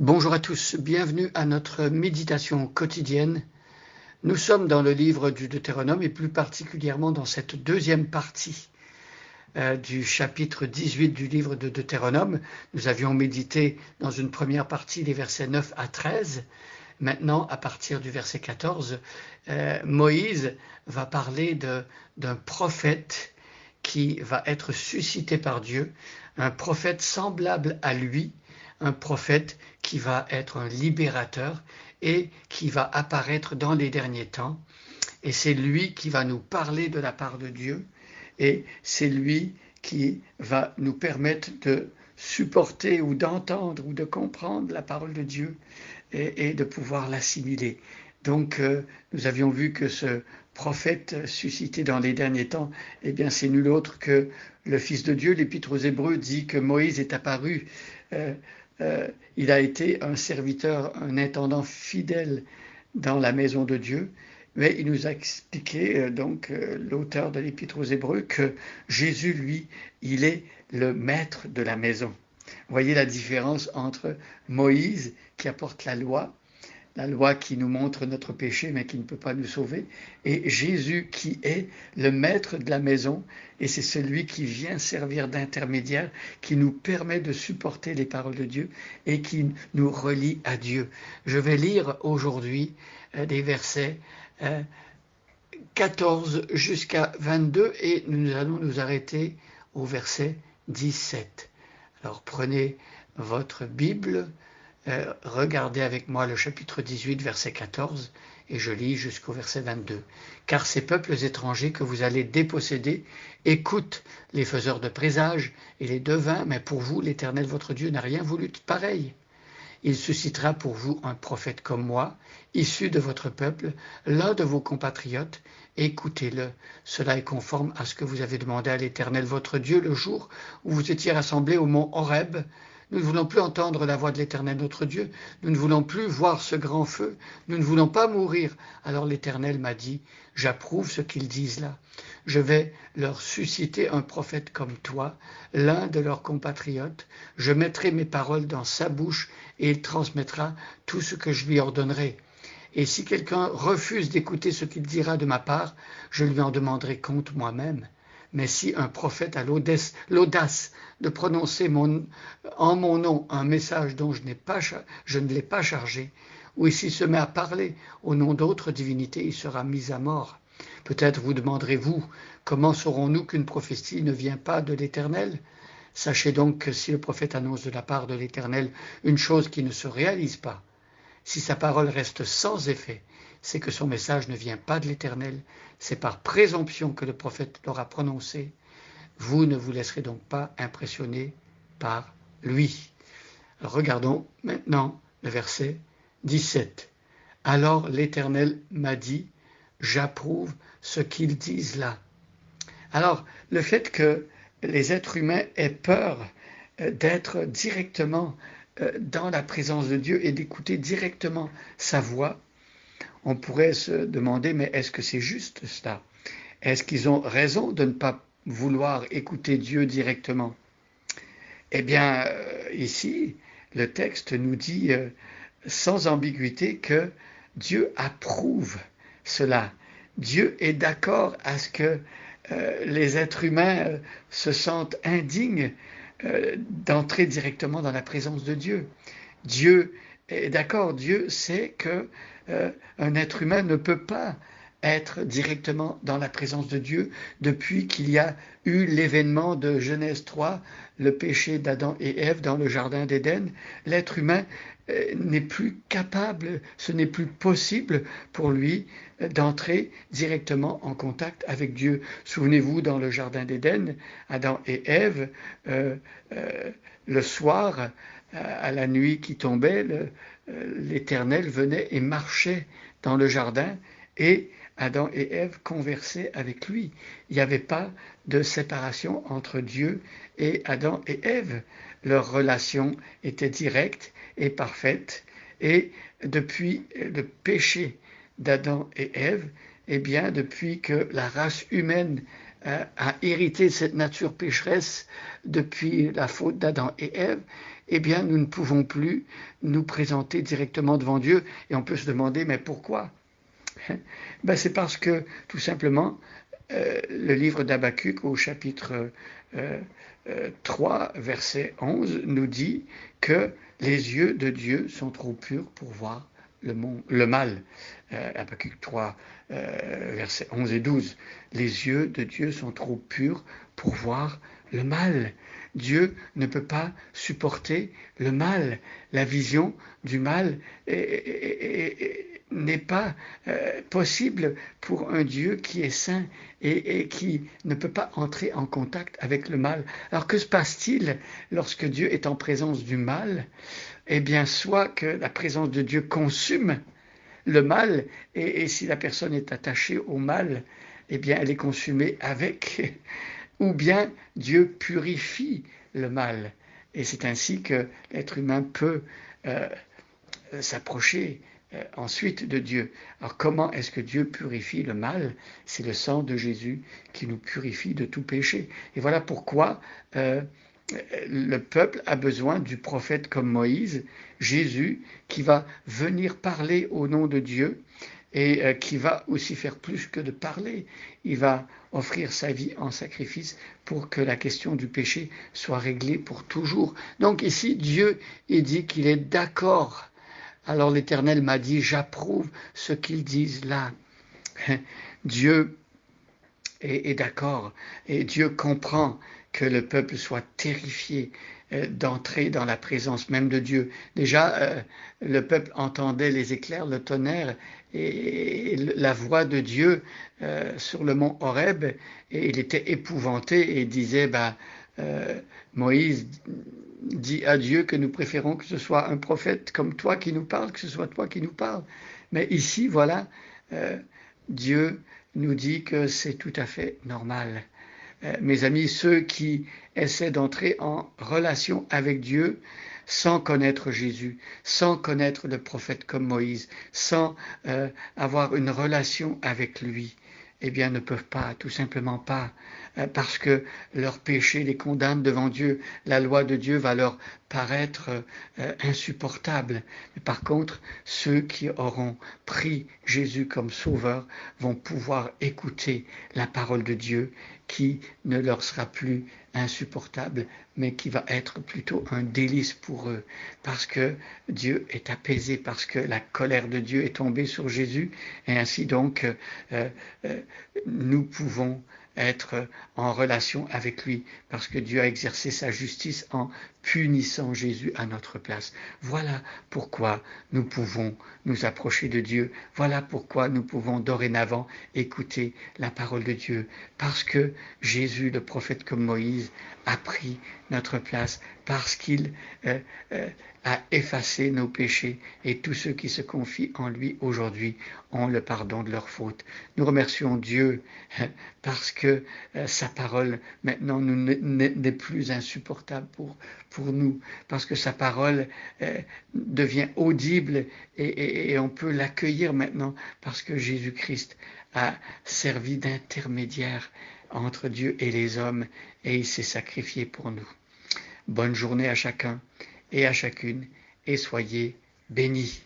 Bonjour à tous, bienvenue à notre méditation quotidienne. Nous sommes dans le livre du Deutéronome et plus particulièrement dans cette deuxième partie du chapitre 18 du livre de Deutéronome. Nous avions médité dans une première partie les versets 9 à 13. Maintenant, à partir du verset 14, Moïse va parler d'un prophète qui va être suscité par Dieu, un prophète semblable à lui, un prophète qui va être un libérateur et qui va apparaître dans les derniers temps. Et c'est lui qui va nous parler de la part de Dieu et c'est lui qui va nous permettre de supporter ou d'entendre ou de comprendre la parole de Dieu et de pouvoir l'assimiler. Donc nous avions vu que ce prophète suscité dans les derniers temps, eh bien c'est nul autre que le Fils de Dieu. L'Épître aux Hébreux dit que Moïse est apparu, il a été un serviteur, un intendant fidèle dans la maison de Dieu. Mais il nous a expliqué, l'auteur de l'Épître aux Hébreux, que Jésus, lui, il est le maître de la maison. Voyez la différence entre Moïse qui apporte la loi qui nous montre notre péché mais qui ne peut pas nous sauver, et Jésus qui est le maître de la maison, et c'est celui qui vient servir d'intermédiaire, qui nous permet de supporter les paroles de Dieu et qui nous relie à Dieu. Je vais lire aujourd'hui des versets 14 jusqu'à 22 et nous allons nous arrêter au verset 17. Alors prenez votre Bible, regardez avec moi le chapitre 18, verset 14, et je lis jusqu'au verset 22. « Car ces peuples étrangers que vous allez déposséder écoutent les faiseurs de présages et les devins, mais pour vous, l'Éternel votre Dieu n'a rien voulu de pareil. Il suscitera pour vous un prophète comme moi, issu de votre peuple, l'un de vos compatriotes. Écoutez-le. Cela est conforme à ce que vous avez demandé à l'Éternel votre Dieu le jour où vous étiez rassemblés au mont Horeb. Nous ne voulons plus entendre la voix de l'Éternel notre Dieu. Nous ne voulons plus voir ce grand feu. Nous ne voulons pas mourir. Alors l'Éternel m'a dit, j'approuve ce qu'ils disent là. Je vais leur susciter un prophète comme toi, l'un de leurs compatriotes. Je mettrai mes paroles dans sa bouche et il transmettra tout ce que je lui ordonnerai. Et si quelqu'un refuse d'écouter ce qu'il dira de ma part, je lui en demanderai compte moi-même. Mais si un prophète a l'audace de prononcer en mon nom un message dont je ne l'ai pas chargé, ou s'il se met à parler au nom d'autres divinités, il sera mis à mort. Peut-être vous demanderez-vous, comment saurons-nous qu'une prophétie ne vient pas de l'Éternel ? Sachez donc que si le prophète annonce de la part de l'Éternel une chose qui ne se réalise pas, si sa parole reste sans effet, c'est que son message ne vient pas de l'Éternel, c'est par présomption que le prophète l'aura prononcé. Vous ne vous laisserez donc pas impressionner par lui. Alors regardons maintenant le verset 17. Alors l'Éternel m'a dit, j'approuve ce qu'ils disent là. Alors le fait que les êtres humains aient peur d'être directement dans la présence de Dieu et d'écouter directement sa voix, on pourrait se demander, mais est-ce que c'est juste cela? Est-ce qu'ils ont raison de ne pas vouloir écouter Dieu directement? Eh bien, ici, le texte nous dit sans ambiguïté que Dieu approuve cela. Dieu est d'accord à ce que les êtres humains se sentent indignes d'entrer directement dans la présence de Dieu. Dieu est d'accord, Dieu sait que un être humain ne peut pas être directement dans la présence de Dieu depuis qu'il y a eu l'événement de Genèse 3, le péché d'Adam et Ève dans le jardin d'Éden. L'être humain n'est plus capable, ce n'est plus possible pour lui d'entrer directement en contact avec Dieu. Souvenez-vous, dans le jardin d'Éden, Adam et Ève, le soir, à la nuit qui tombait, l'Éternel venait et marchait dans le jardin et Adam et Ève conversaient avec lui. Il n'y avait pas de séparation entre Dieu et Adam et Ève. Leur relation était directe et parfaite. Et depuis le péché d'Adam et Ève, eh bien, depuis que la race humaine a hérité de cette nature pécheresse depuis la faute d'Adam et Ève, eh bien nous ne pouvons plus nous présenter directement devant Dieu. Et on peut se demander, mais pourquoi? C'est parce que tout simplement, le livre d'Habakkuk au chapitre 3, verset 11, nous dit que les yeux de Dieu sont trop purs pour voir le mal. Habakkuk 3, versets 11 et 12. Les yeux de Dieu sont trop purs pour voir le mal. Dieu ne peut pas supporter le mal. La vision du mal n'est pas possible pour un Dieu qui est saint et qui ne peut pas entrer en contact avec le mal. Alors que se passe-t-il lorsque Dieu est en présence du mal? Eh bien, soit que la présence de Dieu consume le mal, et si la personne est attachée au mal, eh bien, elle est consumée avec, ou bien Dieu purifie le mal. Et c'est ainsi que l'être humain peut s'approcher ensuite de Dieu. Alors comment est-ce que Dieu purifie le mal? C'est le sang de Jésus qui nous purifie de tout péché. Et voilà pourquoi le peuple a besoin du prophète comme Moïse, Jésus, qui va venir parler au nom de Dieu et qui va aussi faire plus que de parler. Il va offrir sa vie en sacrifice pour que la question du péché soit réglée pour toujours. Donc ici, Dieu, il dit qu'il est d'accord. Alors l'Éternel m'a dit, j'approuve ce qu'ils disent là. Dieu est d'accord et Dieu comprend que le peuple soit terrifié d'entrer dans la présence même de Dieu. Déjà, le peuple entendait les éclairs, le tonnerre et la voix de Dieu sur le mont Horeb, et il était épouvanté et disait, Moïse dit à Dieu que nous préférons que ce soit un prophète comme toi qui nous parle, que ce soit toi qui nous parle. Mais ici, voilà, Dieu nous dit que c'est tout à fait normal. Mes amis, ceux qui essaient d'entrer en relation avec Dieu sans connaître Jésus, sans connaître le prophète comme Moïse, sans avoir une relation avec lui, eh bien ne peuvent pas, tout simplement pas, parce que leur péché les condamne devant Dieu. La loi de Dieu va leur paraître insupportable. Mais par contre, ceux qui auront pris Jésus comme sauveur vont pouvoir écouter la parole de Dieu qui ne leur sera plus insupportable, mais qui va être plutôt un délice pour eux, parce que Dieu est apaisé, parce que la colère de Dieu est tombée sur Jésus, et ainsi donc nous pouvons être en relation avec lui, parce que Dieu a exercé sa justice en punissant Jésus à notre place. Voilà pourquoi nous pouvons nous approcher de Dieu. Voilà pourquoi nous pouvons dorénavant écouter la parole de Dieu. Parce que Jésus, le prophète comme Moïse, a pris notre place, parce qu'il a effacé nos péchés, et tous ceux qui se confient en lui aujourd'hui ont le pardon de leurs fautes. Nous remercions Dieu parce que sa parole maintenant n'est plus insupportable pour nous, parce que sa parole devient audible et on peut l'accueillir maintenant parce que Jésus-Christ a servi d'intermédiaire entre Dieu et les hommes et il s'est sacrifié pour nous. Bonne journée à chacun et à chacune et soyez bénis.